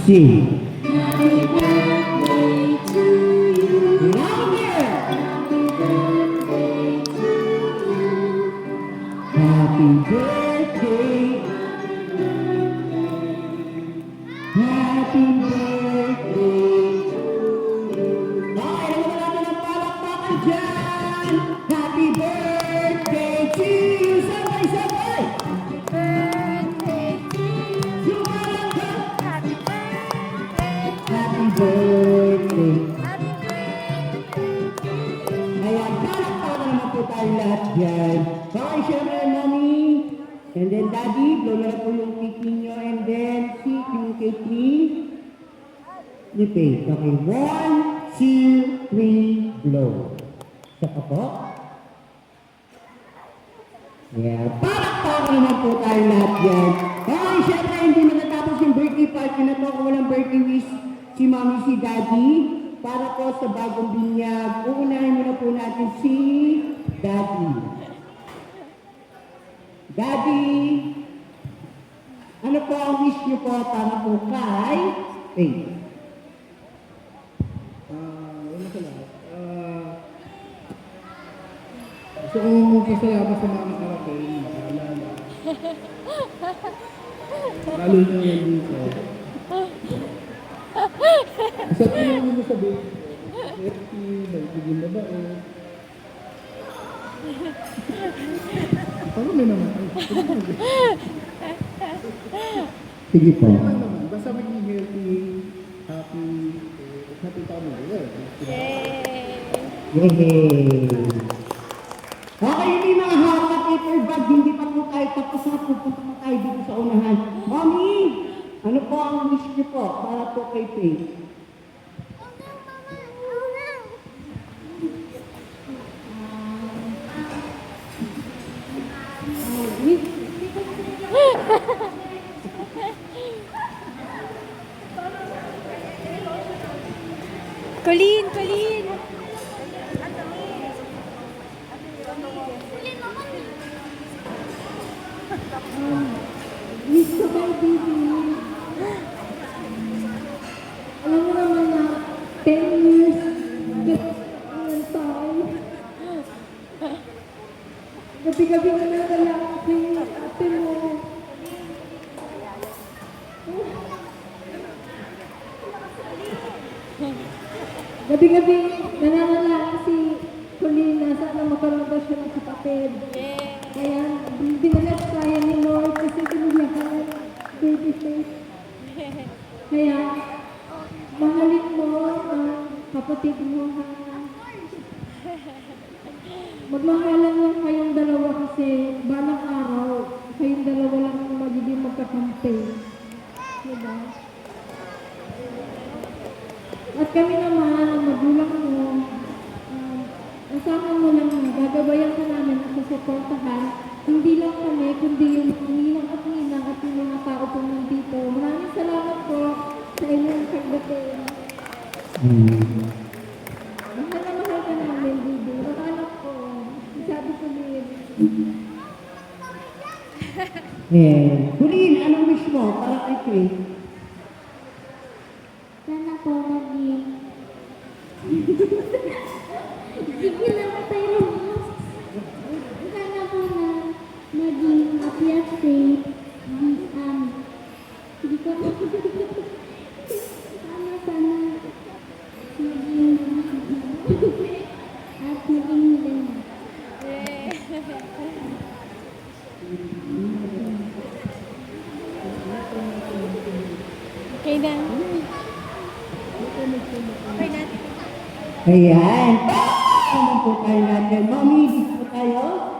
Sing. Happy birthday to you. Louder. Happy birthday to you. Happy birthday. Happy birthday to you. Okay, wala na ng palakpakan dyan. Happy birthday to you. Sabay-sabay. Happy birthday to you. Sumalang ka. Happy birthday. Happy birthday. Happy birthday to you. Ayan, palakpakan naman po tayo lahat dyan. Okay, syempre, Mommy. And then, Daddy, blow na po yung cake ninyo. And then, si yung cake ni Faith. Okay, 1, 2, 3, blow. Isa pa po. Yeah, palakpakan naman po tayo lahat dyan. Okay, syempre, hindi matatapos yung birthday party na to kung walang birthday wish si Mommy, si Daddy. Para po sa bagong binyag, uunahin muna po natin si Daddy. Daddy, ano po ang wish niyo po para po kay Faith? Una sa lahat, gusto kong pasalamat sa mga nakarating, lalo na yan dito. Sa tinanong mo sabihin, Erky, nagbigin na ba o? Parang may naman. Sige po. Ano naman, basta maging healthy, happy family. Yay! Yay! Okay, hindi mga hapa paper bag, hindi pa po tayo tapos na po pa tayo dito sa unahan. Mommy, ano po ang wish niyo po para po kay Faith? Colleen! Colleen! Miss ko kay Bibi. Alam mo naman na 10 years ng tayo. Gabi-gabi na nadala ako kay ate mo. Gabi-gabi nananalangin si Colina sana magkaroon daw siya ng kapatid. Yay! Kaya dinalat tayo ni Lord kasi binigyan ka ng baby face. Kaya mahalin mo ang kapatid mo ha. Magmahalan lang kayong dalawa kasi balang araw kayong dalawa lang ang magiging magkakampi. Diba? At kami naman, ang magulang mo, kasama mo lang gagabayan ka namin at susuportahan. Hindi lang kami, kundi yung ninang at yung mga tao po nandito. Maraming salamat po sa inyong pagdating. Mahal na mahal ka namin, Bibi. Makanak ko. Sabi ko din. Kulin, anong wish mo para kay Faith? Sana po maging... Sige lang tayo. Sana po na maging happy at safe. Hindi ko na... Sana maging... at maging maganda. Okay na. Okay na. Ayan. Ano po tayo natin? Mommy, dito po tayo.